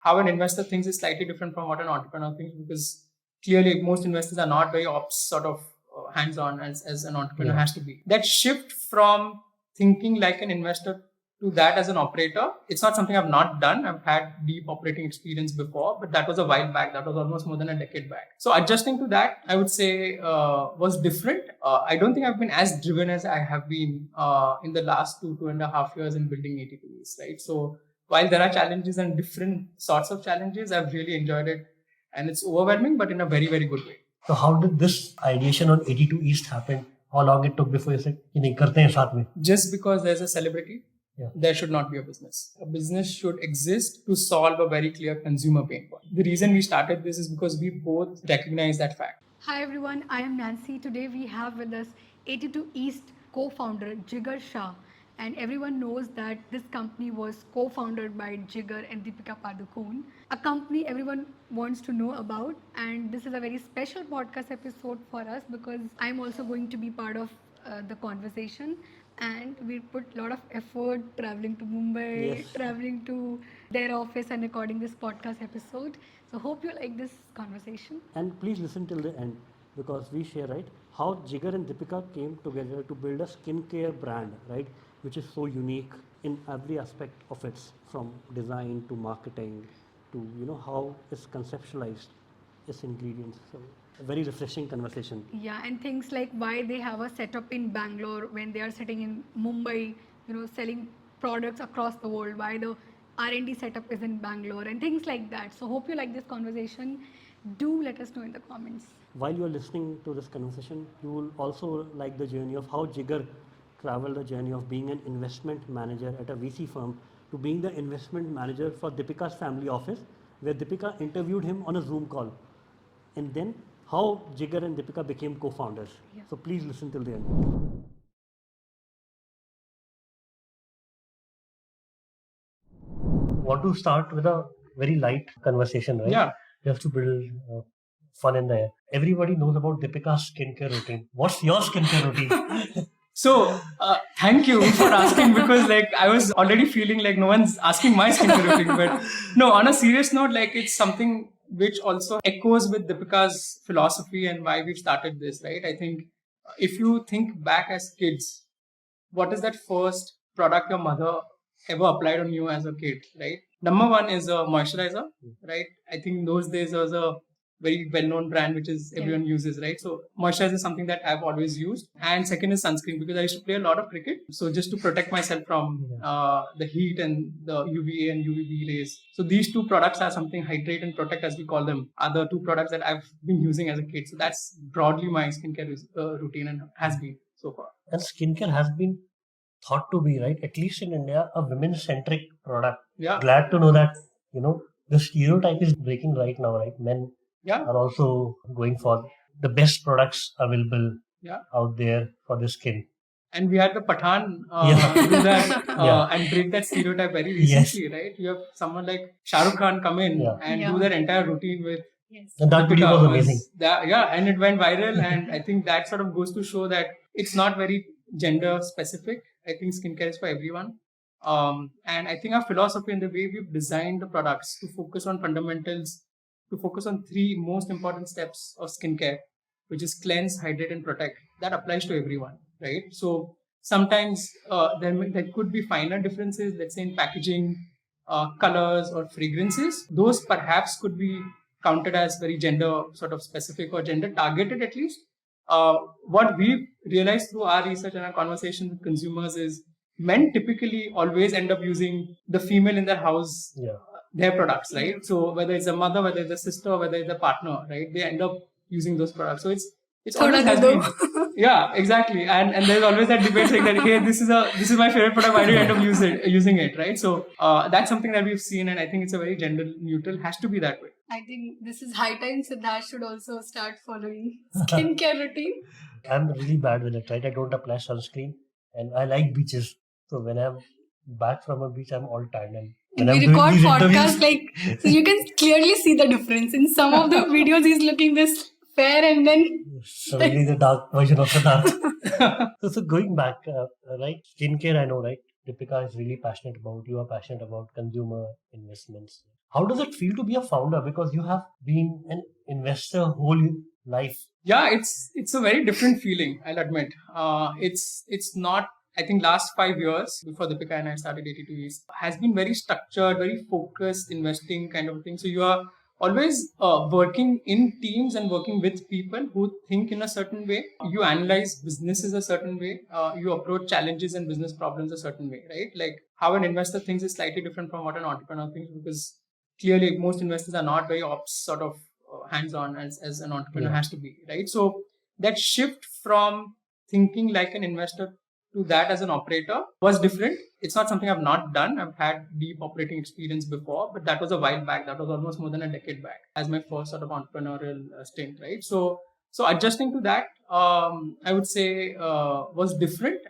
how an investor thinks is slightly different from what an entrepreneur thinks, because clearly most investors are not very ops sort of hands-on as an entrepreneur has to be. That shift from thinking like an investor to that as an operator, it's not something I've not done. I've had deep operating experience before, but that was a while back. That was almost more than a decade back. So adjusting to that, I would say, was different. I don't think I've been as driven as I have been in the last 2.5 years in building 82 East, right? So while there are challenges and different sorts of challenges, I've really enjoyed it. And it's overwhelming, but in a very, very good way. So how did this ideation on 82 East happen? How long it took before you said, "Nahi, karte hain saath mein"? Just because there's a celebrity, there should not be a business. A business should exist to solve a very clear consumer pain point. The reason we started this is because we both recognize that fact. Hi everyone, I am Nancy. Today we have with us 82 East co-founder Jigar Shah. And everyone knows that this company was co-founded by Jigar and Deepika Padukone, a company everyone wants to know about. And this is a very special podcast episode for us because I'm also going to be part of the conversation. And we put a lot of effort traveling to Mumbai, traveling to their office and recording this podcast episode. So hope you like this conversation. And please listen till the end because we share, right, how Jigar and Deepika came together to build a skincare brand, right, which is so unique in every aspect of it, from design to marketing to, how it's conceptualized, its ingredients. So a very refreshing conversation. Yeah, and things like why they have a setup in Bangalore when they are sitting in Mumbai, selling products across the world, why the R&D setup is in Bangalore and things like that. So hope you like this conversation. Do let us know in the comments. While you are listening to this conversation, you will also like the journey of how Jigar traveled the journey of being an investment manager at a VC firm to being the investment manager for Deepika's family office, where Deepika interviewed him on a Zoom call. And then how Jigar and Deepika became co-founders. Yeah. So please listen till the end. Want to start with a very light conversation, right? Yeah. You have to build fun in there. Everybody knows about Deepika's skincare routine. What's your skincare routine? So, thank you for asking because I was already feeling like no one's asking my skincare routine. But no, on a serious note, it's something which also echoes with Deepika's philosophy and why we've started this, right? I think if you think back as kids, what is that first product your mother ever applied on you as a kid, right? Number one is a moisturizer, right? I think in those days there was a very well-known brand which is everyone uses, right? So moisturizer is something that I've always used. And second is sunscreen because I used to play a lot of cricket. So just to protect myself from the heat and the UVA and UVB rays. So these two products are something, hydrate and protect as we call them, are the two products that I've been using as a kid. So that's broadly my skincare routine and has been so far. And skincare has been thought to be, right, at least in India, a women-centric product. Yeah. Glad to know that, the stereotype is breaking right now, right? Men are also going for the best products available out there for the skin. And we had the Pathan do that and break that stereotype very recently, right? You have someone like Shah Rukh Khan come in and do their entire routine with. And that video was amazing. And it went viral. And I think that sort of goes to show that it's not very gender specific. I think skincare is for everyone. And I think our philosophy and the way we've designed the products to focus on fundamentals, to focus on three most important steps of skincare, which is cleanse, hydrate, and protect. That applies to everyone, right? So sometimes there could be finer differences, let's say in packaging, colors, or fragrances. Those perhaps could be counted as very gender sort of specific or gender targeted at least. What we've realized through our research and our conversation with consumers is men typically always end up using the female in their house, their products, right? So whether it's a mother, whether it's a sister, whether it's a partner, right? They end up using those products. So it's always has been, yeah, exactly. And there's always that debate saying that, hey, this is my favorite product. Why do you end up using it, right? So that's something that we've seen, and I think it's a very gender neutral. Has to be that way. I think this is high time Siddharth should also start following skincare routine. I'm really bad with it, right? I don't apply sunscreen and I like beaches. So when I'm back from a beach, I'm all tired. And we record podcasts so you can clearly see the difference. In some of the videos, he's looking this fair and then suddenly the dark version of Siddharth. So going back, right? Skincare, I know, right? Deepika is really passionate about. You are passionate about consumer investments. How does it feel to be a founder? Because you have been an investor whole life. Yeah, it's a very different feeling, I'll admit. It's not. I think last 5 years before Deepika and I started 82 East has been very structured, very focused investing kind of thing. So you are always working in teams and working with people who think in a certain way. You analyze businesses a certain way. You approach challenges and business problems a certain way, right? Like how an investor thinks is slightly different from what an entrepreneur thinks, because clearly most investors are not very ops sort of hands-on as an entrepreneur has to be, right? So that shift from thinking like an investor to that as an operator was different. It's not something I've not done. I've had deep operating experience before, but that was a while back. That was almost more than a decade back as my first sort of entrepreneurial stint, right? So adjusting to that, I would say was different,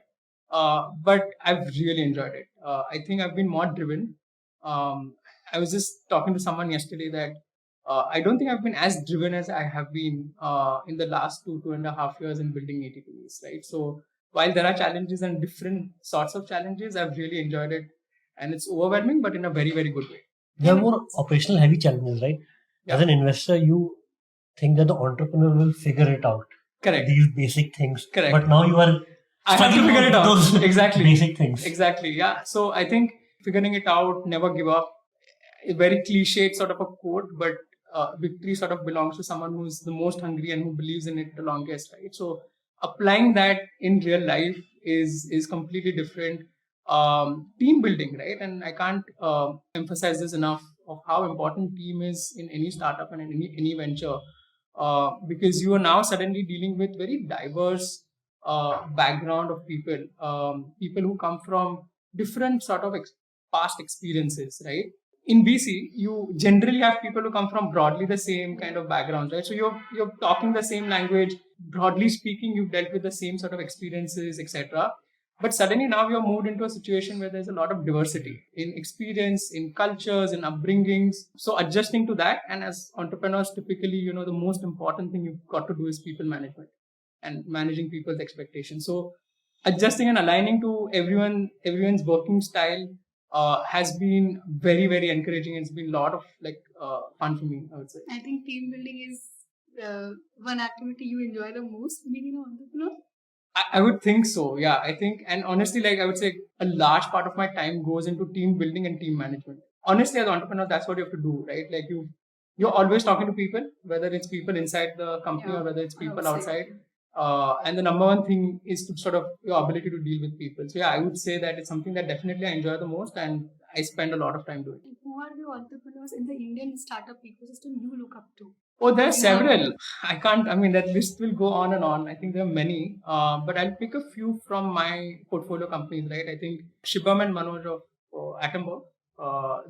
but I've really enjoyed it. I think I've been more driven. I was just talking to someone yesterday that I don't think I've been as driven as I have been in the last 2.5 years in building 82 East, right? So while there are challenges and different sorts of challenges, I've really enjoyed it, and it's overwhelming, but in a very, very good way. There are more operational heavy challenges, right? Yeah. As an investor, you think that the entrepreneur will figure it out. Correct. These basic things. Correct. But now you are I have to struggling figure it with out. those Exactly. basic things. Exactly. Yeah. So I think figuring it out, never give up. A very cliched sort of a quote, but victory sort of belongs to someone who's the most hungry and who believes in it the longest, right? So applying that in real life is completely different. Team building, right? And I can't emphasize this enough of how important team is in any startup and in any venture, because you are now suddenly dealing with very diverse background of people, people who come from different sort of past experiences, right? In BC, you generally have people who come from broadly the same kind of backgrounds, right? So you're talking the same language. Broadly speaking, you've dealt with the same sort of experiences, etc. But suddenly now you're moved into a situation where there's a lot of diversity in experience, in cultures, in upbringings. So adjusting to that, and as entrepreneurs, typically, the most important thing you've got to do is people management and managing people's expectations. So adjusting and aligning to everyone's working style has been very, very encouraging. It's been a lot of fun for me, I would say. I think team building is one activity you enjoy the most being an entrepreneur. I would think so. Yeah, I think, and honestly, I would say a large part of my time goes into team building and team management. Honestly, as entrepreneurs, that's what you have to do, right? Like you're always talking to people, whether it's people inside the company or whether it's people outside. And the number one thing is to sort of your ability to deal with people. So yeah, I would say that it's something that definitely I enjoy the most, and I spend a lot of time doing. Who are the entrepreneurs in the Indian startup ecosystem you look up to? Oh, there are several. That list will go on and on. I think there are many, but I'll pick a few from my portfolio companies, right? I think Shibam and Manoj of Atombomb,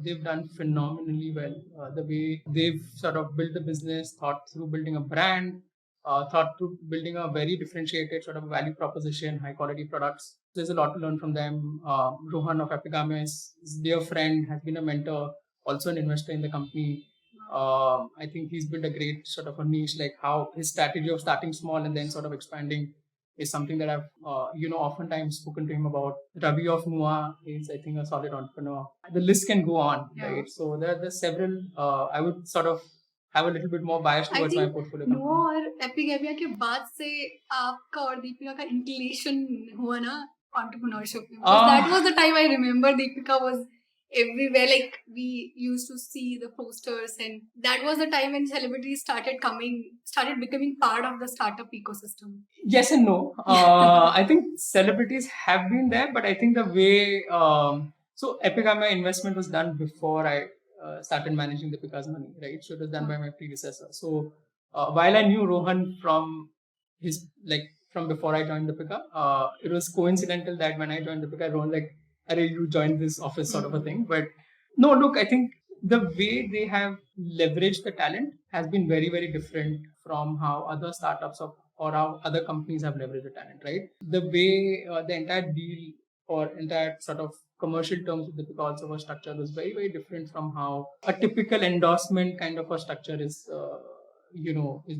they've done phenomenally well. The way they've sort of built the business, thought through building a brand, thought through building a very differentiated sort of value proposition, high quality products. There's a lot to learn from them. Rohan of Epigame is their friend, has been a mentor, also an investor in the company. I think he's built a great sort of a niche, like how his strategy of starting small and then sort of expanding is something that I've, oftentimes spoken to him about. Ravi of Nua is, I think, a solid entrepreneur. The list can go on, right? So there's several. I would sort of have a little bit more bias towards my portfolio. Noah और एपिगेमिया के बाद से आपका और दीपिका का inclination हुआ ना entrepreneurship में. That was the time I remember Deepika was everywhere. Like we used to see the posters, and that was the time when celebrities started becoming part of the startup ecosystem. Yes and no. I think celebrities have been there, but I think the way so Epigame investment was done before I started managing Deepika's money, right? So it was done by my predecessor. So while I knew Rohan from from before I joined Deepika, it was coincidental that when I joined Deepika, Rohan you joined this office sort of a thing. But no, look, I think the way they have leveraged the talent has been very, very different from how other startups or how other companies have leveraged the talent, right? The way the entire deal or entire sort of commercial terms of Deepika also was structured was very, very different from how a typical endorsement kind of a structure is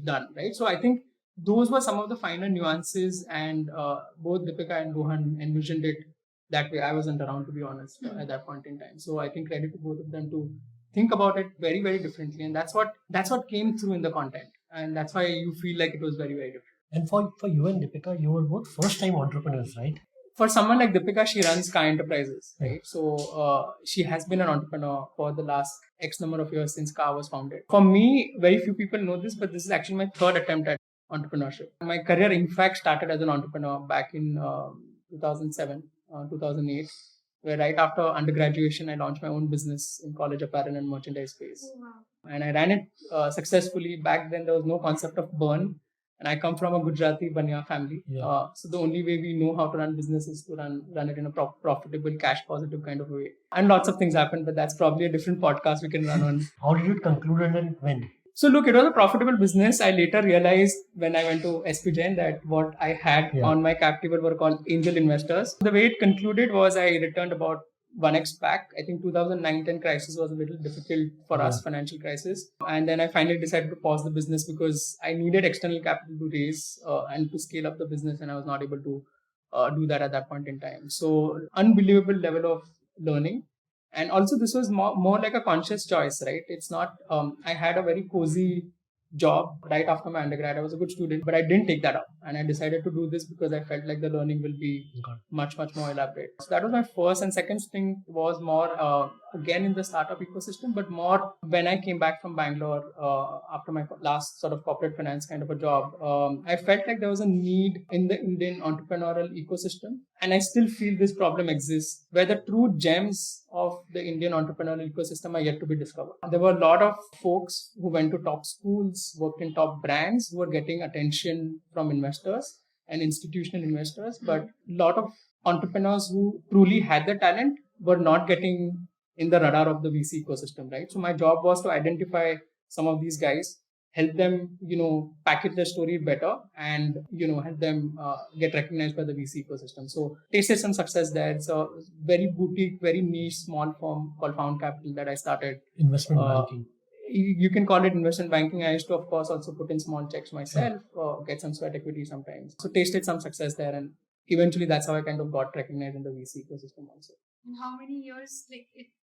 done, right? So I think those were some of the finer nuances, and both Deepika and Rohan envisioned it that way. I wasn't around, to be honest, at that point in time. So I think credit to both of them to think about it very, very differently. And that's what came through in the content. And that's why you feel like it was very, very different. And for you and Deepika, you were both first-time entrepreneurs, right? For someone like Deepika, she runs Car Enterprises, right? So she has been an entrepreneur for the last X number of years since Car was founded. For me, very few people know this, but this is actually my third attempt at entrepreneurship. My career, in fact, started as an entrepreneur back in 2007, 2008, where right after undergraduation, I launched my own business in college apparel and merchandise space. Oh, wow. And I ran it successfully. Back then, there was no concept of burn. And I come from a Gujarati Banya family. Yeah. So the only way we know how to run business is to run it in a profitable, cash positive kind of way. And lots of things happened, but that's probably a different podcast we can run on. How did it conclude and when? So look, it was a profitable business. I later realized when I went to SP Jain that what I had on my cap table were called angel investors. The way it concluded was I returned about 1x back. I think 2009-10 crisis was a little difficult for us, financial crisis. And then I finally decided to pause the business because I needed external capital to raise and to scale up the business, and I was not able to do that at that point in time. So unbelievable level of learning. And also this was more like a conscious choice, right? It's not, I had a very cozy job right after my undergrad. I was a good student, but I didn't take that up. And I decided to do this because I felt like the learning will be much, much more elaborate. So that was my first. And second thing was more, again, in the startup ecosystem, but more when I came back from Bangalore after my last sort of corporate finance kind of a job, I felt like there was a need in the Indian entrepreneurial ecosystem. And I still feel this problem exists where the true gems of the Indian entrepreneurial ecosystem are yet to be discovered. There were a lot of folks who went to top schools, worked in top brands, who were getting attention from investors and institutional investors, but a lot of entrepreneurs who truly had the talent were not getting in the radar of the VC ecosystem, right? So my job was to identify some of these guys, help them, package their story better and, help them get recognized by the VC ecosystem. So tasted some success there. It's a very boutique, very niche, small firm called Found Capital that I started. Investment banking. You can call it investment banking. I used to, of course, also put in small checks myself, get some sweat equity sometimes. So tasted some success there. And eventually that's how I kind of got recognized in the VC ecosystem also. And how many years,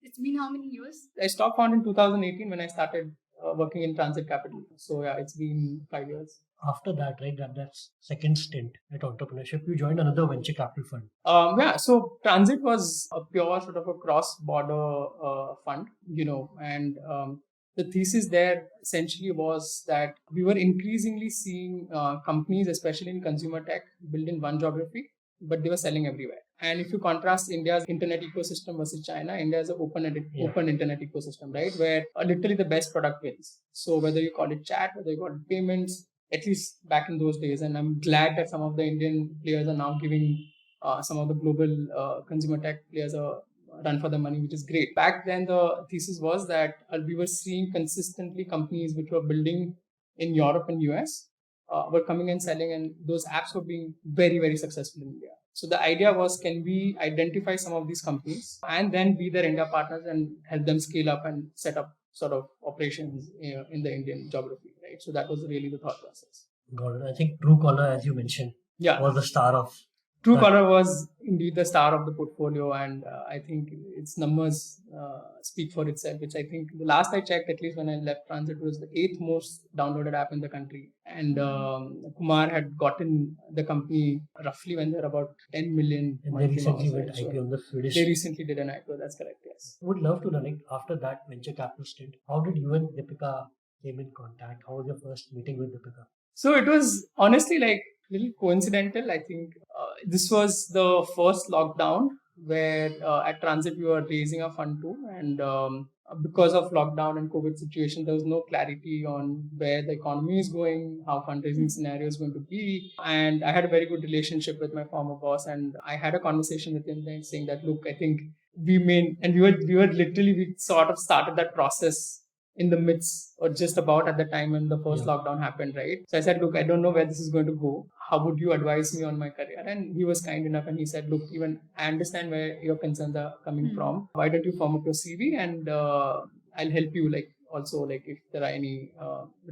it's been how many years? I stopped found in 2018 when I started working in Transit Capital. So yeah, it's been 5 years. After that, right, that's second stint at entrepreneurship, you joined another venture capital fund. So Transit was a pure sort of a cross-border fund, and the thesis there essentially was that we were increasingly seeing companies, especially in consumer tech, built in one geography, but they were selling everywhere. And if you contrast India's internet ecosystem versus China, India is an open internet ecosystem, right? Where literally the best product wins. So whether you call it chat, whether you call it payments, at least back in those days. And I'm glad that some of the Indian players are now giving some of the global consumer tech players a run for the money, which is great. Back then, the thesis was that we were seeing consistently companies which were building in Europe and US were coming and selling, and those apps were being very, very successful in India. So the idea was, can we identify some of these companies and then be their India partners and help them scale up and set up sort of operations in the Indian geography, right? So that was really the thought process. Got it. I think Truecaller, as you mentioned, was the star of. Truecaller was indeed the star of the portfolio, and I think its numbers speak for itself, which I think the last I checked, at least when I left Transit, was the 8th most downloaded app in the country. And Kumar had gotten the company roughly when they were about 10 million. And they recently went IPO on the Swedish. They recently did an IPO, that's correct, yes. Would love to know, after that venture capital stint, how did you and Deepika came in contact? How was your first meeting with Deepika? So it was honestly little coincidental. I think this was the first lockdown where at Transit we were raising a fund too, and because of lockdown and COVID situation, there was no clarity on where the economy is going, how fundraising scenario is going to be. And I had a very good relationship with my former boss, and I had a conversation with him saying that, look, I think we sort of started that process in the midst or just about at the time when the first lockdown happened, right? So I said, look, I don't know where this is going to go. How would you advise me on my career? And he was kind enough and he said, look, even I understand where your concerns are coming from. Why don't you form up your CV and I'll help you also if there are any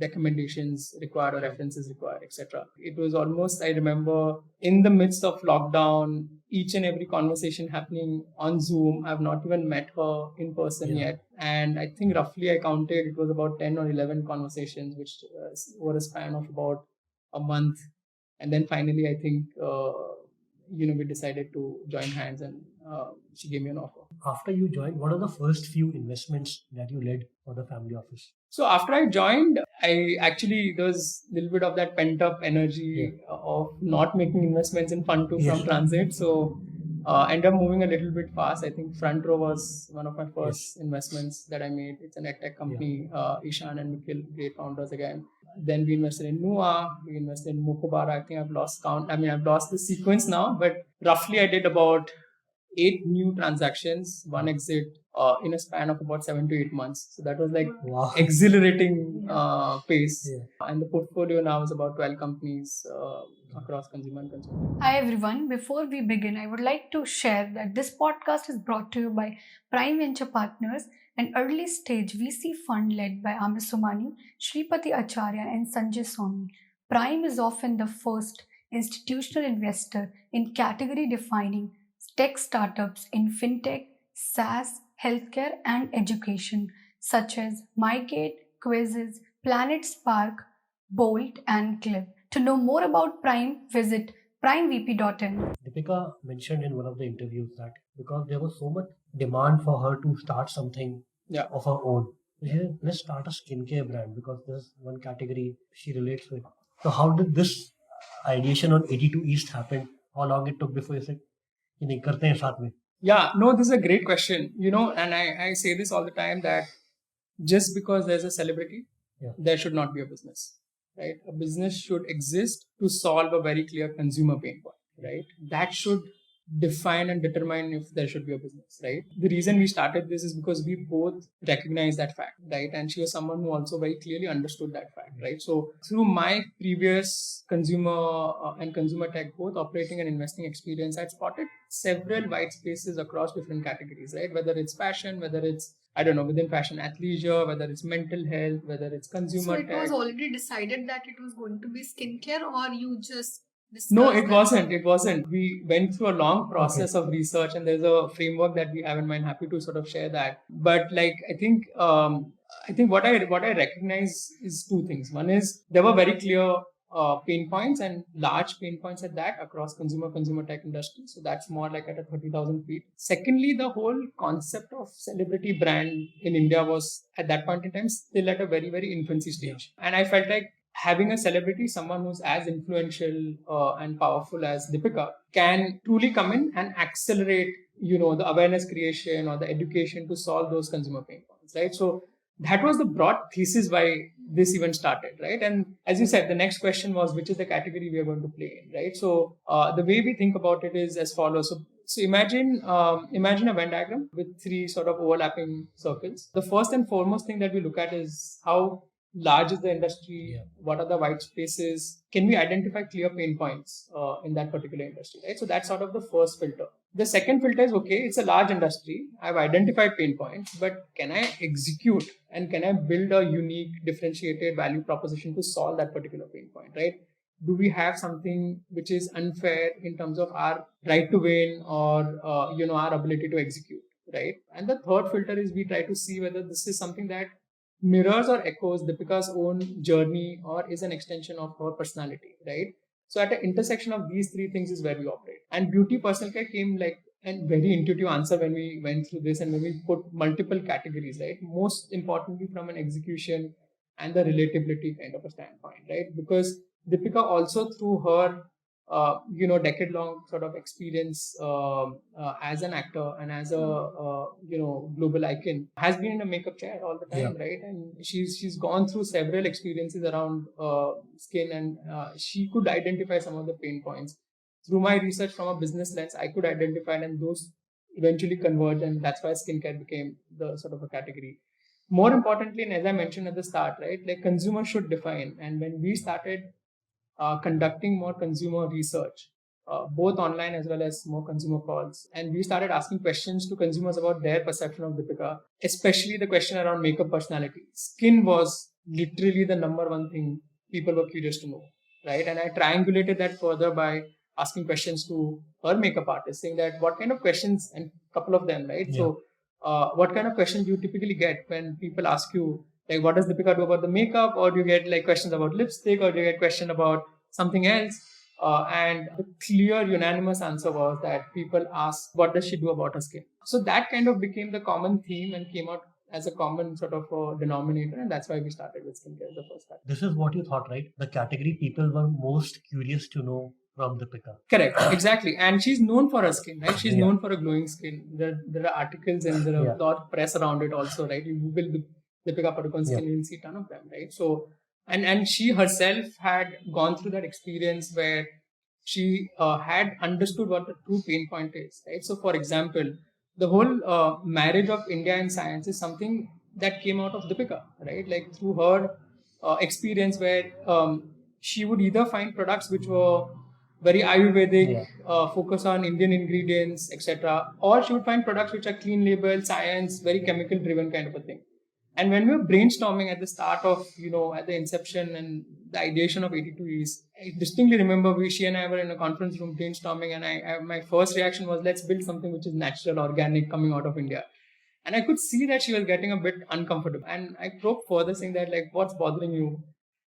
recommendations required or references required, etc. It was almost, I remember, in the midst of lockdown, each and every conversation happening on Zoom. I've not even met her in person yet. And I think roughly I counted, it was about 10 or 11 conversations, which over a span of about a month. And then finally, I think, we decided to join hands, and she gave me an offer. After you joined, what are the first few investments that you led for the family office? So after I joined, there was a little bit of that pent up energy of not making investments in fund two from transit. So ended up moving a little bit fast. I think Front Row was one of my first investments that I made. It's an edtech company. Ishan and Nikhil, great founders again. Then we invested in Nua, we invested in Mokobara. I think I've lost count. I've lost the sequence now, but roughly I did about 8 new transactions, one exit in a span of about 7 to 8 months. So that was like exhilarating pace. And the portfolio now is about 12 companies across consumer and consumer. Hi everyone, before we begin, I would like to share that this podcast is brought to you by Prime Venture Partners, an early stage VC fund led by Amir Somani, Shripati Acharya, and Sanjay Swami. Prime is often the first institutional investor in category defining tech startups in fintech, SaaS, healthcare, and education, such as MyGate, Quizzes, Planet Spark, Bolt, and Clip. To know more about Prime, visit primevp.in. Deepika mentioned in one of the interviews that because there was so much demand for her to start something of her own, she said, let's start a skincare brand because there's one category she relates with. So how did this ideation on 82 East happen? How long it took before you said, नहीं करते हैं साथ में? Yeah, no, this is a great question. And I say this all the time that just because there's a celebrity, there should not be a business, right? A business should exist to solve a very clear consumer pain point, right? That should define and determine if there should be a business, right? The reason we started this is because we both recognize that fact, right? And she was someone who also very clearly understood that fact, right? So through my previous consumer and consumer tech, both operating and investing experience, I'd spotted several white spaces across different categories, right? Whether it's fashion, whether it's within fashion athleisure, whether it's mental health, whether it's consumer tech. So it was already decided that it was going to be skincare, or you just No, it wasn't. It wasn't. We went through a long process of research, and there's a framework that we have in mind. Happy to sort of share that. But I think what I recognize is two things. One is there were very clear pain points and large pain points at that across consumer tech industry. So that's more like at a 30,000 feet. Secondly, the whole concept of celebrity brand in India was at that point in time still at a very, very infancy stage. And I felt like having a celebrity, someone who's as influential and powerful as Deepika, can truly come in and accelerate, the awareness creation or the education to solve those consumer pain points, right? So that was the broad thesis why this event started, right? And as you said, the next question was, which is the category we are going to play in, right? So the way we think about it is as follows. So imagine a Venn diagram with 3 sort of overlapping circles. The first and foremost thing that we look at is how large is the industry, what are the white spaces, can we identify clear pain points in that particular industry, right? So that's sort of the first filter. The second filter is, okay, it's a large industry, I've identified pain points, but can I execute and can I build a unique differentiated value proposition to solve that particular pain point, right? Do we have something which is unfair in terms of our right to win or our ability to execute, right? And the third filter is we try to see whether this is something that mirrors or echoes Deepika's own journey or is an extension of her personality, right? So at the intersection of these 3 things is where we operate. And beauty personal care came like a very intuitive answer when we went through this and when we put multiple categories, right? Most importantly from an execution and the relatability kind of a standpoint, right? Because Deepika also through her decade-long sort of experience as an actor and as a global icon, has been in a makeup chair all the time, right? And she's gone through several experiences around skin, and she could identify some of the pain points. Through my research from a business lens, I could identify, and those eventually converged, and that's why skincare became the sort of a category. More importantly, and as I mentioned at the start, right, like consumers should define. And when we started conducting more consumer research, both online as well as more consumer calls. And we started asking questions to consumers about their perception of Deepika, especially the question around makeup personality. Skin was literally the number one thing people were curious to know, right? And I triangulated that further by asking questions to her makeup artist, saying that what kind of questions, and couple of them, right? Yeah. So, what kind of questions do you typically get when people ask you, like, what does Deepika do about the makeup, or do you get like questions about lipstick, or do you get question about something else? And the clear unanimous answer was that people ask, what does she do about her skin? So that kind of became the common theme and came out as a common sort of denominator, and that's why we started with skincare as the first time. This is what you thought, right? The category people were most curious to know from Deepika. Correct, exactly. And she's known for her skin, right? She's Yeah. known for a glowing skin. There are articles and there are a lot of press around it also, right? You Google Deepika Padukone skin, you'll see a ton of them, right? So, and she herself had gone through that experience where she had understood what the true pain point is, right? So, for example, the whole marriage of India and science is something that came out of Deepika, right? Like through her experience where she would either find products which were very Ayurvedic, focus on Indian ingredients, etc., or she would find products which are clean label, science, very chemical driven kind of a thing. And when we were brainstorming at the start of, at the inception and the ideation of 82Es, I distinctly remember she and I were in a conference room brainstorming, and my first reaction was, let's build something which is natural, organic, coming out of India. And I could see that she was getting a bit uncomfortable. And I probed further, saying that, like, what's bothering you?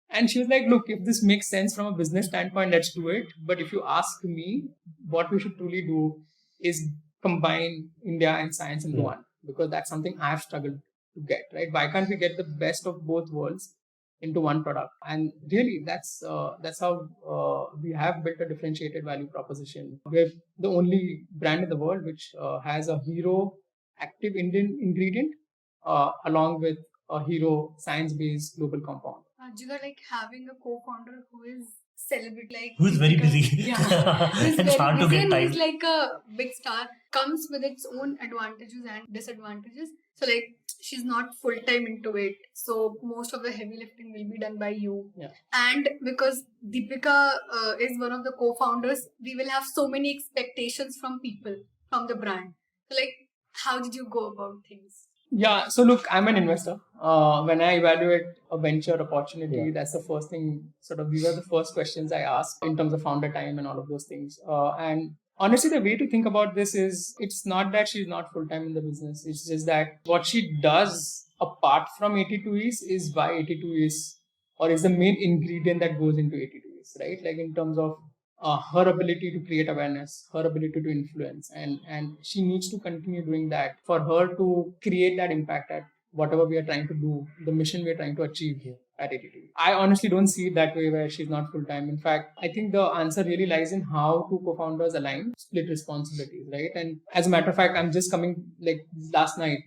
And she was like, look, if this makes sense from a business standpoint, let's do it. But if you ask me, what we should truly do is combine India and science into one, because that's something I've struggled to get, right? Why can't we get the best of both worlds into one product? And really, that's how we have built a differentiated value proposition. We're the only brand in the world which has a hero active Indian ingredient along with a hero science-based global compound. Jigar, like having a co-founder who is celebrity, like Who's very busy. Yeah, who's It's very hard to busy get and time. he's like a big star, comes with its own advantages and disadvantages. So like she's not full time into it, so most of the heavy lifting will be done by you. Yeah. And because Deepika is one of the co-founders, we will have so many expectations from people, from the brand. So like, how did you go about things? Yeah, so look, I'm an investor. When I evaluate a venture opportunity, that's the first thing, these are the first questions I ask in terms of founder time and all of those things. And honestly, the way to think about this is, it's not that she's not full-time in the business. It's just that what she does apart from 82Es is why 82Es, or is the main ingredient that goes into 82Es, right? Like in terms of her ability to create awareness, her ability to influence, and she needs to continue doing that for her to create that impact at whatever we are trying to do, the mission we are trying to achieve here at 82. I honestly don't see it that way where she's not full time. In fact, I think the answer really lies in how two co-founders align, split responsibilities, right? And as a matter of fact, I'm just coming like last night.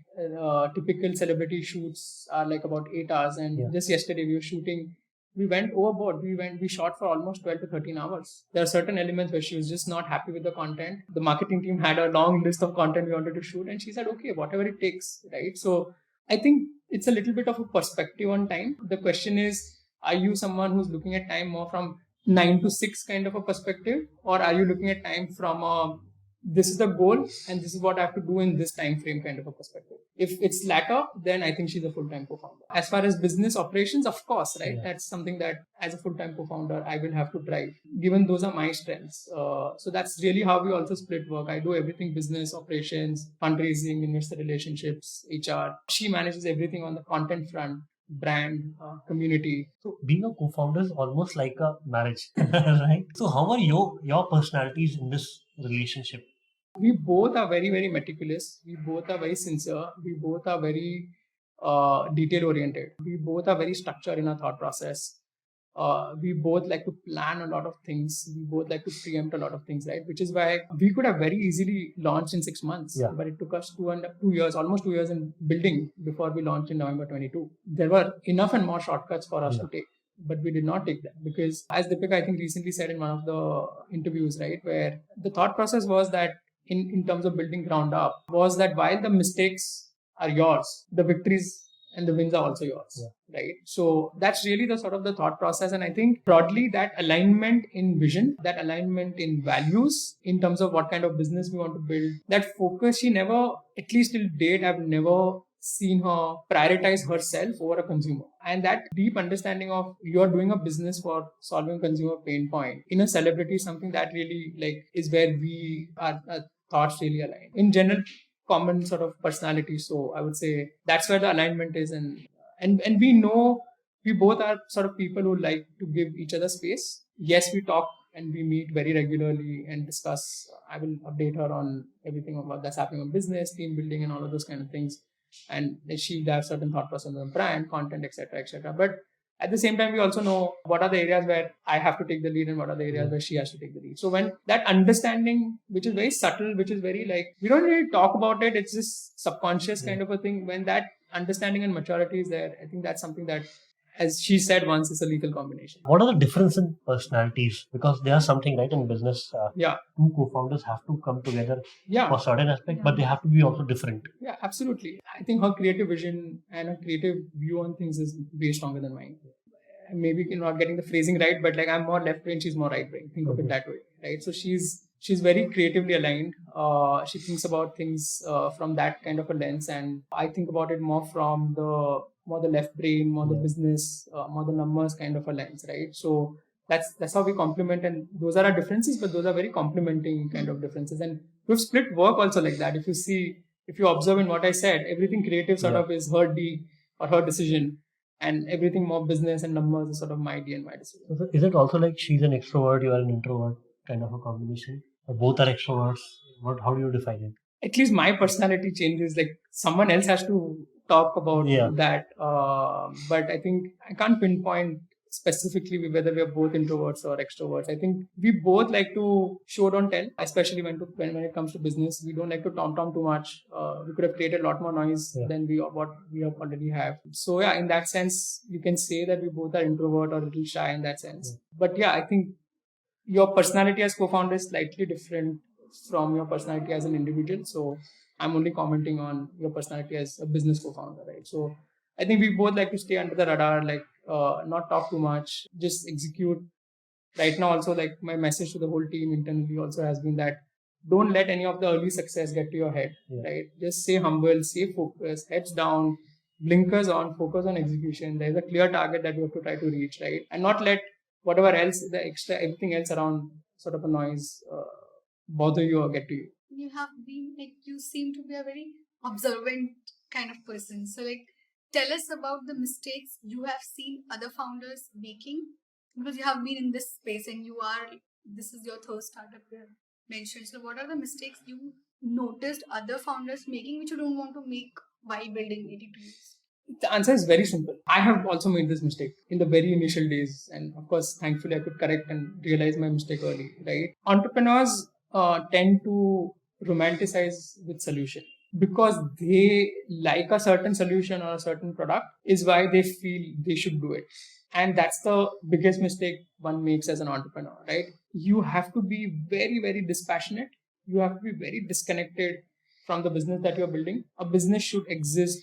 Typical celebrity shoots are like about 8 hours, and just yesterday we were shooting. We went overboard. We shot for almost 12 to 13 hours. There are certain elements where she was just not happy with the content. The marketing team had a long list of content we wanted to shoot, and she said, okay, whatever it takes, right? So I think it's a little bit of a perspective on time. The question is, are you someone who's looking at time more from 9 to 6 kind of a perspective, or are you looking at time from this is the goal and this is what I have to do in this time frame kind of a perspective? If it's latter, then I think she's a full-time co-founder. As far as business operations, of course, right? Yeah. That's something that as a full-time co-founder, I will have to drive, given those are my strengths. So that's really how we also split work. I do everything: business, operations, fundraising, investor relationships, HR. She manages everything on the content front, brand, community. So being a co-founder is almost like a marriage, right? So how are your personalities in this relationship? We both are very, very meticulous. We both are very sincere. We both are very detail oriented. We both are very structured in our thought process. We both like to plan a lot of things. We both like to preempt a lot of things, right? Which is why we could have very easily launched in 6 months, but it took us 2 years, almost 2 years in building before we launched in November 22. There were enough and more shortcuts for us to take, but we did not take them because, as Deepika, I think, recently said in one of the interviews, right, where the thought process was that in terms of building ground up was that while the mistakes are yours, the victories and the wins are also yours, right? So that's really the sort of the thought process. And I think broadly that alignment in vision, that alignment in values, in terms of what kind of business we want to build, that focus, she never, at least till date, I've never seen her prioritize herself over a consumer. And that deep understanding of you're doing a business for solving a consumer pain point in a celebrity is something that really like is where we our thoughts really align. In general, common sort of personality. So I would say that's where the alignment is, and we know we both are sort of people who like to give each other space. Yes, we talk and we meet very regularly and discuss. I will update her on everything about that's happening on business, team building, and all of those kind of things. And she will have certain thought process on brand, content, etc., etc. But at the same time, we also know what are the areas where I have to take the lead and what are the areas where she has to take the lead. So when that understanding, which is very subtle, which is very like, we don't really talk about it, it's just subconscious kind of a thing. When that understanding and maturity is there, I think that's something that, as she said once, is a lethal combination. What are the difference in personalities? Because there's something right in business. Yeah. Two co-founders have to come together Yeah. for certain aspect, but they have to be also different. Yeah, absolutely. I think her creative vision and her creative view on things is way stronger than mine. Maybe you're not getting the phrasing right, but like I'm more left brain, she's more right brain. Think of it that way, right? So she's very creatively aligned. She thinks about things from that kind of a lens, and I think about it more from the left brain, more the business, more the numbers kind of a lens, right? So that's how we complement, and those are our differences, but those are very complementing kind of differences. And we've split work also like that. If you observe in what I said, everything creative sort of is her D or her decision, and everything more business and numbers is sort of my D and my decision. So is it also like she's an extrovert, you are an introvert, kind of a combination? Or both are extroverts? How do you define it? At least my personality changes. Like someone else has to talk about that. But I think I can't pinpoint specifically whether we are both introverts or extroverts. I think we both like to show don't tell, especially when it comes to business. We don't like to tom too much. We could have created a lot more noise than what we already have. So yeah, in that sense, you can say that we both are introvert or a little shy in that sense. But yeah, I think your personality as co-founder is slightly different from your personality as an individual. So I'm only commenting on your personality as a business co-founder, right? So I think we both like to stay under the radar, like not talk too much, just execute. Right now, also like my message to the whole team internally also has been that don't let any of the early success get to your head, right? Just stay humble, stay focused, heads down, blinkers on, focus on execution. There's a clear target that you have to try to reach, right? And not let whatever else, the extra, everything else around sort of a noise bother you or get to you. You seem to be a very observant kind of person. So tell us about the mistakes you have seen other founders making, because you have been in this space and this is your third startup you have mentioned. So what are the mistakes you noticed other founders making which you don't want to make while building 82? The answer is very simple. I have also made this mistake in the very initial days. And of course, thankfully, I could correct and realize my mistake early, right? Entrepreneurs tend to romanticize with solution because they like a certain solution or a certain product is why they feel they should do it. And that's the biggest mistake one makes as an entrepreneur, right? You have to be very, very dispassionate. You have to be very disconnected from the business that you're building. A business should exist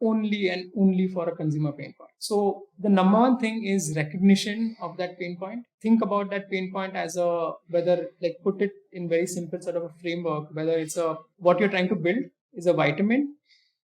only and only for a consumer pain point. So the number one thing is recognition of that pain point. Think about that pain point as put it in very simple sort of a framework, whether it's what you're trying to build is a vitamin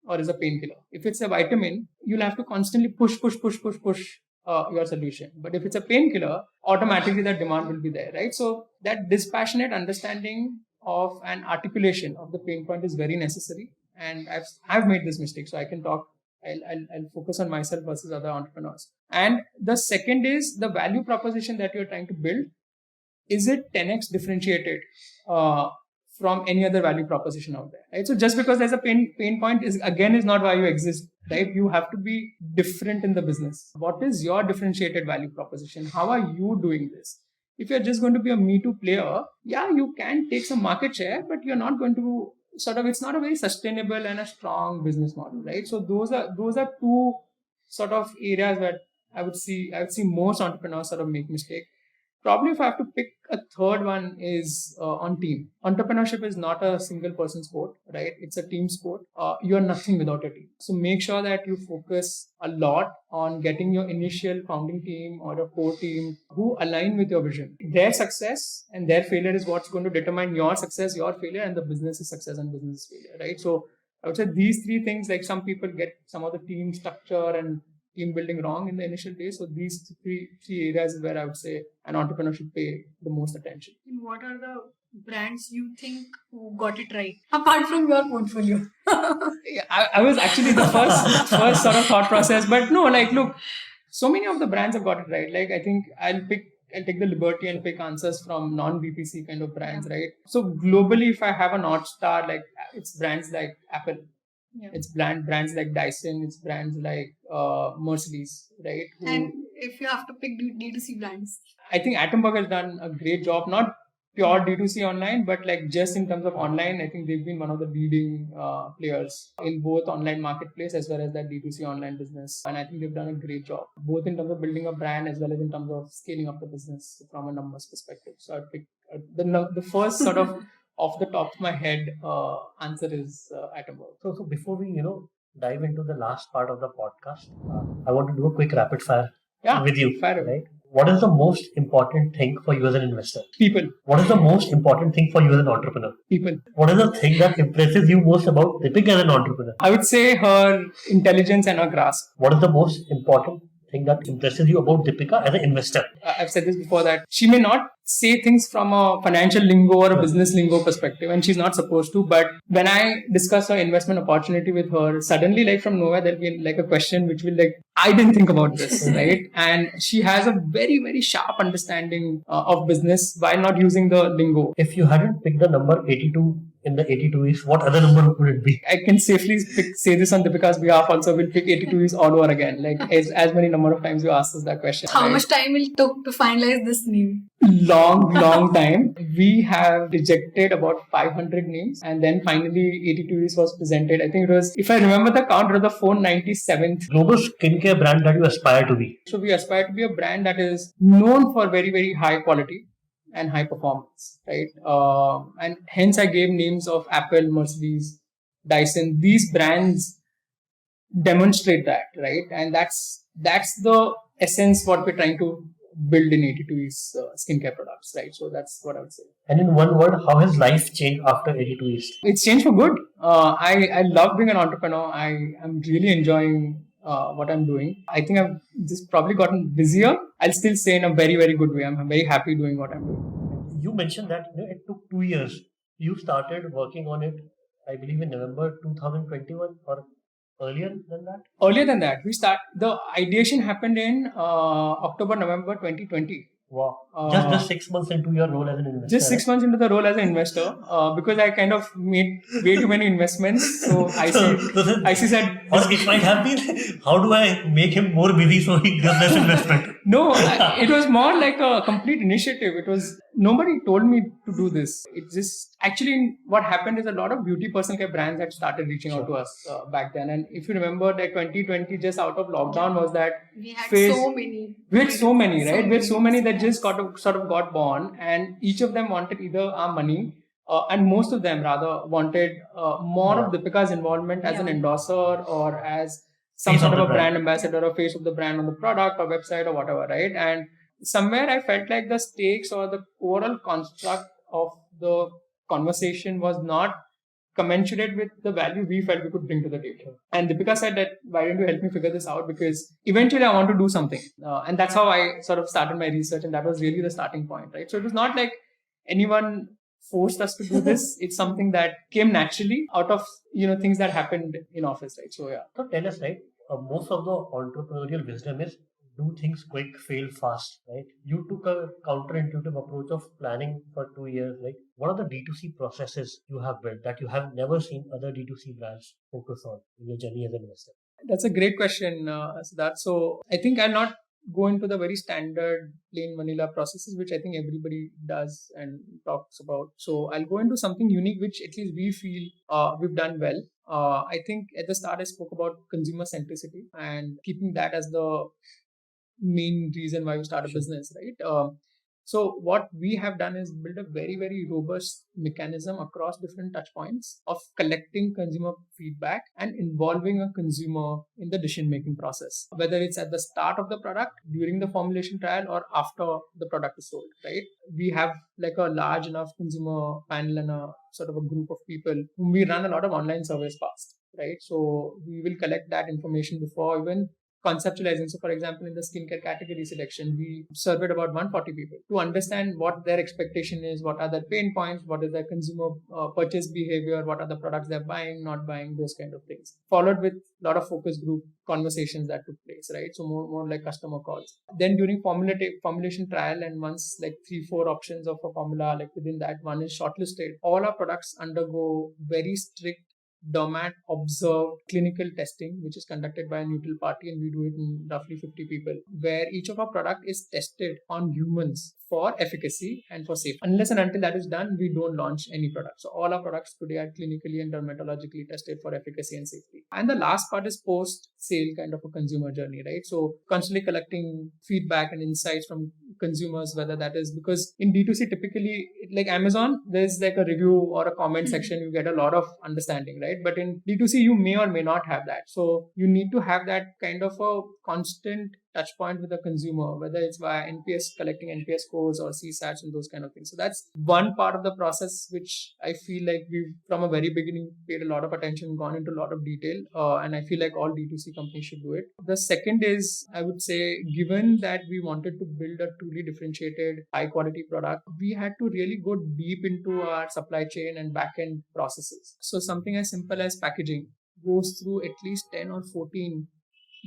or is a painkiller. If it's a vitamin, you'll have to constantly push your solution. But if it's a painkiller, automatically that demand will be there, right? So that dispassionate understanding of an articulation of the pain point is very necessary. And I've made this mistake, so I can talk. I'll focus on myself versus other entrepreneurs. And the second is the value proposition that you're trying to build. Is it 10x differentiated from any other value proposition out there? Right. So just because there's a pain point is not why you exist. Right. You have to be different in the business. What is your differentiated value proposition? How are you doing this? If you're just going to be a Me Too player, yeah, you can take some market share, but you're not going to it's not a very sustainable and a strong business model, right? So those are two sort of areas where I would see most entrepreneurs sort of make mistake. Probably if I have to pick a third one is on team. Entrepreneurship is not a single person sport, right? It's a team sport. You are nothing without a team. So make sure that you focus a lot on getting your initial founding team or a core team who align with your vision. Their success and their failure is what's going to determine your success, your failure, and the business's success and business failure, right? So I would say these three things, like some people get some of the team structure and team building wrong in the initial days. So these three areas is where I would say an entrepreneur should pay the most attention. And what are the brands you think who got it right apart from your portfolio? Yeah, I was actually the first sort of thought process, but no, like look, so many of the brands have got it right. Like I think I'll take the liberty and pick answers from non-BPC kind of brands, right? So globally, if I have a North Star, like it's brands like Apple, it's brands like Dyson, it's brands like Mercedes, right? And if you have to pick D2C brands, I think Atomberg has done a great job, not pure D2C online, but like just in terms of online, I think they've been one of the leading players in both online marketplace as well as that D2C online business. And I think they've done a great job, both in terms of building a brand as well as in terms of scaling up the business from a numbers perspective. So I'd pick the first sort of off the top of my head answer is Atomberg. So before we, dive into the last part of the podcast, I want to do a quick rapid fire with you. Right? What is the most important thing for you as an investor? People. What is the most important thing for you as an entrepreneur? People. What is the thing that impresses you most about Deepika as an entrepreneur? I would say her intelligence and her grasp. What is the most important thing that impresses you about Deepika as an investor? I've said this before that she may not say things from a financial lingo or a business lingo perspective, and she's not supposed to. But when I discuss her investment opportunity with her, suddenly, like from nowhere, there'll be like a question which will like, I didn't think about this, right? And she has a very, very sharp understanding of business while not using the lingo. If you hadn't picked the number 82 in the 82 East, what other number would it be? I can safely say this on Deepika's behalf also, we'll pick 82 East all over again. Like as many number of times you asked us that question. How much time it took to finalize this name? Long time. We have rejected about 500 names, and then finally 82 East was presented. I think it was, if I remember the count, it was the 497th global skincare brand that you aspire to be. So we aspire to be a brand that is known for very, very high quality and high performance, right? And hence I gave names of Apple, Mercedes, Dyson. These brands demonstrate that, right? And that's the essence what we're trying to build in 82 East skincare products, right? So that's what I would say. And in one word, how has life changed after 82 East? It's changed for good. I love being an entrepreneur. I am really enjoying what I'm doing. I think I've just probably gotten busier. I'll still say in a very, very good way. I'm very happy doing what I'm doing. You mentioned that it took 2 years. You started working on it, I believe, in November 2021 or earlier than that? Earlier than that. The ideation happened in October, November 2020. Wow. Just 6 months into your role as an investor. Just 6 months into the role as an investor, because I kind of made way too many investments. So IC said, or it might have been, how do I make him more busy so he does less investment? No, it was more like a complete initiative. It was, nobody told me to do this. It just, actually what happened is a lot of beauty personal care brands had started reaching out to us back then. And if you remember that 2020, just out of lockdown was that we had phase. So many. We had so many, right? We had so many that just sort of got born, and each of them wanted either our money, and most of them rather wanted more of Deepika's involvement as an endorser or as some sort of a brand ambassador or face of the brand on the product or website or whatever, right? And somewhere I felt like the stakes or the overall construct of the conversation was not commensurate with the value we felt we could bring to the table. And Deepika said that, why don't you help me figure this out? Because eventually I want to do something. And that's how I sort of started my research, and that was really the starting point, right? So it was not like anyone forced us to do this. It's something that came naturally out of, things that happened in office, right? So yeah. So tell us, right, most of the entrepreneurial wisdom is do things quick, fail fast, right? You took a counterintuitive approach of planning for 2 years, right? What are the D2C processes you have built that you have never seen other D2C brands focus on in your journey as an investor? That's a great question, Siddharth. So I think I'll not go into the very standard plain vanilla processes, which I think everybody does and talks about. So I'll go into something unique, which at least we feel we've done well. I think at the start I spoke about consumer centricity and keeping that as the main reason why we start a business, right? So what we have done is build a very, very robust mechanism across different touch points of collecting consumer feedback and involving a consumer in the decision making process, whether it's at the start of the product, during the formulation trial, or after the product is sold, right? We have like a large enough consumer panel and a sort of a group of people whom we run a lot of online surveys past, right? So we will collect that information before even conceptualizing. So, for example, in the skincare category selection, we surveyed about 140 people to understand what their expectation is, what are their pain points, what is their consumer purchase behavior, what are the products they're buying, not buying, those kind of things. Followed with a lot of focus group conversations that took place, right? So more like customer calls. Then during formulation trial, and once like 3-4 options of a formula, like within that one is shortlisted, all our products undergo very strict DOMAT observed clinical testing, which is conducted by a neutral party, and we do it in roughly 50 people, where each of our product is tested on humans for efficacy and for safety. Unless and until that is done, we don't launch any product. So all our products today are clinically and dermatologically tested for efficacy and safety. And the last part is post-sale kind of a consumer journey, right? So constantly collecting feedback and insights from consumers, whether that is because in D2C, typically like Amazon, there's like a review or a comment section, you get a lot of understanding, right? But in D2C, you may or may not have that. So you need to have that kind of a constant touch point with the consumer, whether it's via NPS, collecting NPS scores or CSATs and those kind of things. So that's one part of the process which I feel like we've from a very beginning paid a lot of attention, gone into a lot of detail, and I feel like all D2C companies should do it. The second is, I would say, given that we wanted to build a truly differentiated, high quality product, we had to really go deep into our supply chain and back end processes. So something as simple as packaging goes through at least 10 or 14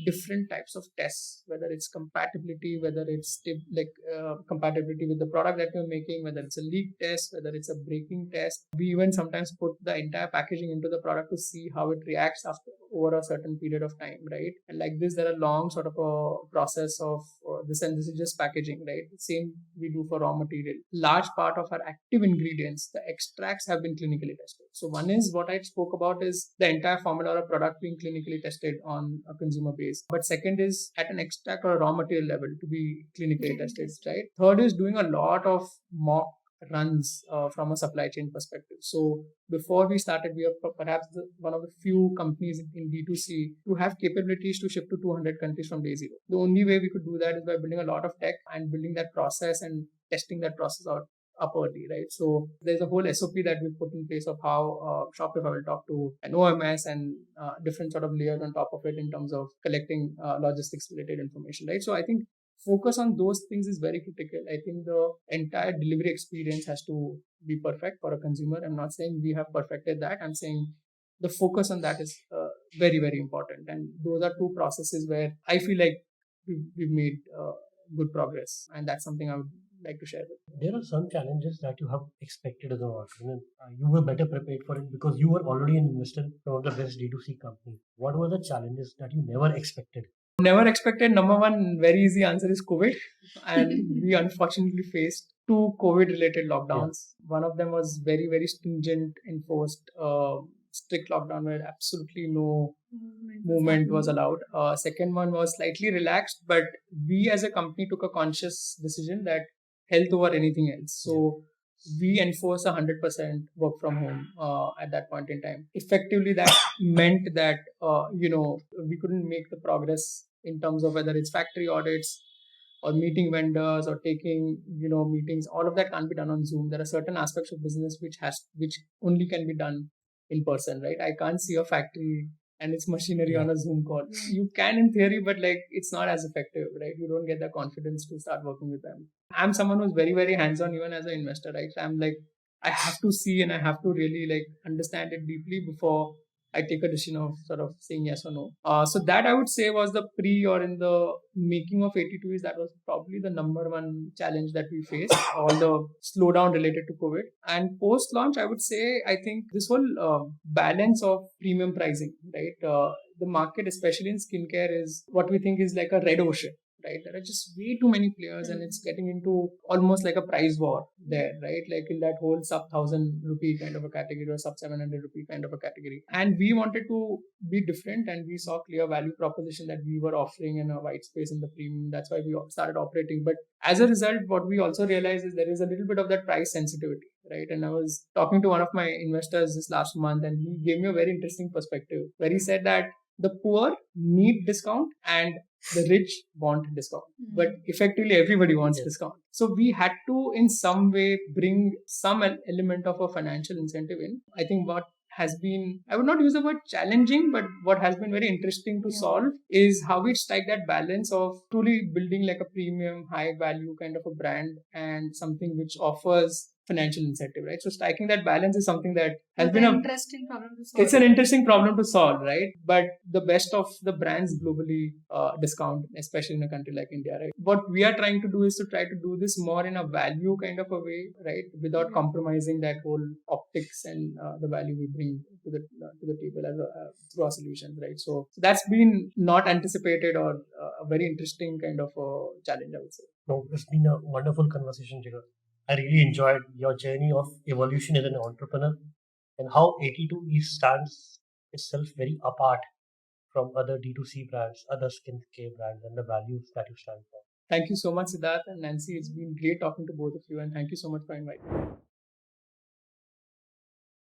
different types of tests, whether it's compatibility, whether it's compatibility with the product that you're making, whether it's a leak test, whether it's a breaking test. We even sometimes put the entire packaging into the product to see how it reacts after over a certain period of time, right? And like this, there are long sort of a process of this, and this is just packaging, right? Same we do for raw material. Large part of our active ingredients, the extracts, have been clinically tested. So one is what I spoke about is the entire formula or a product being clinically tested on a consumer base. But second is at an extract or a raw material level to be clinically tested, right? Third is doing a lot of mock runs from a supply chain perspective. So before we started, we are perhaps one of the few companies in D2C to have capabilities to ship to 200 countries from day zero. The only way we could do that is by building a lot of tech and building that process and testing that process out up early, right? So there's a whole SOP that we've put in place of how Shopify will talk to an OMS and different sort of layers on top of it in terms of collecting logistics related information, right? So I think focus on those things is very critical. I think the entire delivery experience has to be perfect for a consumer. I'm not saying we have perfected that. I'm saying the focus on that is very, very important. And those are two processes where I feel like we've made good progress. And that's something I would like to share with. There are some challenges that you have expected as an entrepreneur. You were better prepared for it because you were already an investor in one of the best D2C company. What were the challenges that you never expected? Never expected. Number one, very easy answer is COVID. And we unfortunately faced two COVID related lockdowns. Yeah. One of them was very, very stringent, enforced, strict lockdown where absolutely no movement was allowed. Second one was slightly relaxed, but we as a company took a conscious decision that health over anything else. So we enforce 100% work from home at that point in time. Effectively, that meant that we couldn't make the progress in terms of whether it's factory audits or meeting vendors or taking meetings. All of that can't be done on Zoom. There are certain aspects of business which only can be done in person, right? I can't see a factory and its machinery on a Zoom call. You can in theory, but like it's not as effective, right? You don't get the confidence to start working with them. I'm someone who's very, very hands-on even as an investor, right? So I'm like, I have to see and I have to really like understand it deeply before I take a decision of sort of saying yes or no. So that I would say was the pre or in the making of 82 is that was probably the number one challenge that we faced, all the slowdown related to COVID. And post launch, I would say, I think this whole balance of premium pricing, right? The market, especially in skincare, is what we think is like a red ocean. right? There are just way too many players, and it's getting into almost like a price war there, right? Like in that whole sub 1,000 rupee kind of a category or sub 700 rupee kind of a category. And we wanted to be different, and we saw clear value proposition that we were offering in a white space in the premium. That's why we started operating. But as a result, what we also realized is there is a little bit of that price sensitivity, right? And I was talking to one of my investors this last month, and he gave me a very interesting perspective where he said that the poor need discount and the rich want discount, but effectively everybody wants discount. So we had to in some way bring some element of a financial incentive in. I think what has been, I would not use the word challenging, but what has been very interesting to solve is how we strike that balance of truly building like a premium high value kind of a brand and something which offers financial incentive, right? So striking that balance is something that has been an interesting problem to solve. It's an interesting problem to solve, right? But the best of the brands globally discount, especially in a country like India, right? What we are trying to do is to try to do this more in a value kind of a way, right? Without compromising that whole optics and the value we bring to the table as through our solutions, right? So that's been not anticipated or a very interesting kind of a challenge, I would say. No, it's been a wonderful conversation, Jigar. I really enjoyed your journey of evolution as an entrepreneur and how 82 East stands itself very apart from other D2C brands, other skincare brands, and the values that you stand for. Thank you so much, Siddharth and Nancy. It's been great talking to both of you, and thank you so much for inviting me.